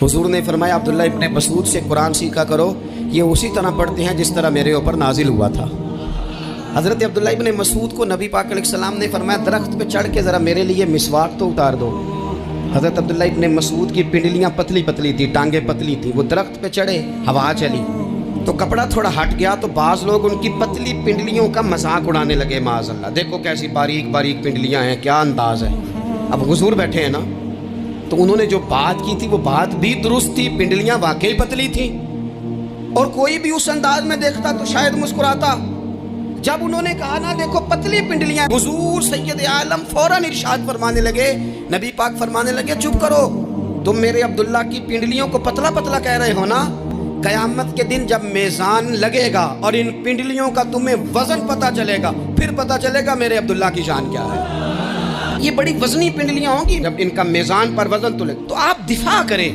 हुजूर ने फरमाया अब्दुल्ला इब्ने मसूद से कुरान सीखा करो, ये उसी तरह पढ़ते हैं जिस तरह मेरे ऊपर नाजिल हुआ था। हज़रत अब्दुल्ला इब्ने मसूद को नबी पाक अलैहिस्सलाम ने फरमाया दरख्त पे चढ़ के ज़रा मेरे लिए मिसवाक तो उतार दो। हज़रत अब्दुल्ला इब्ने मसूद की पिंडलियाँ पतली पतली थी, टांगें पतली थी। वो दरख्त पे चढ़े, हवा चली तो कपड़ा थोड़ा हट गया तो बाज़ लोग उनकी पतली पिंडलियों का मजाक उड़ाने लगे। माज़अल्लाह, देखो कैसी बारीक बारीक पिंडलियाँ हैं, क्या अंदाज़ है। अब हुजूर बैठे हैं ना, तो उन्होंने जो बात की थी वो बात भी दुरुस्त थी, पिंडलियाँ वाकई पतली थी और कोई भी उस अंदाज में देखता तो शायद मुस्कुराता। जब उन्होंने कहा ना देखो पतली पिंडलियाँ, हुजूर सैयद आलम फौरन इरशाद फरमाने लगे, नबी पाक फरमाने लगे चुप करो, तुम मेरे अब्दुल्ला की पिंडलियों को पतला पतला कह रहे हो ना, कयामत के दिन जब मेज़ान लगेगा और इन पिंडलियों का तुम्हें वजन पता चलेगा, फिर पता चलेगा मेरे अब्दुल्ला की शान क्या है। ये बड़ी वजनी पिंडलियाँ होंगी, जब इनका मेज़ान पर वजन तुले तो आप दिफा करें।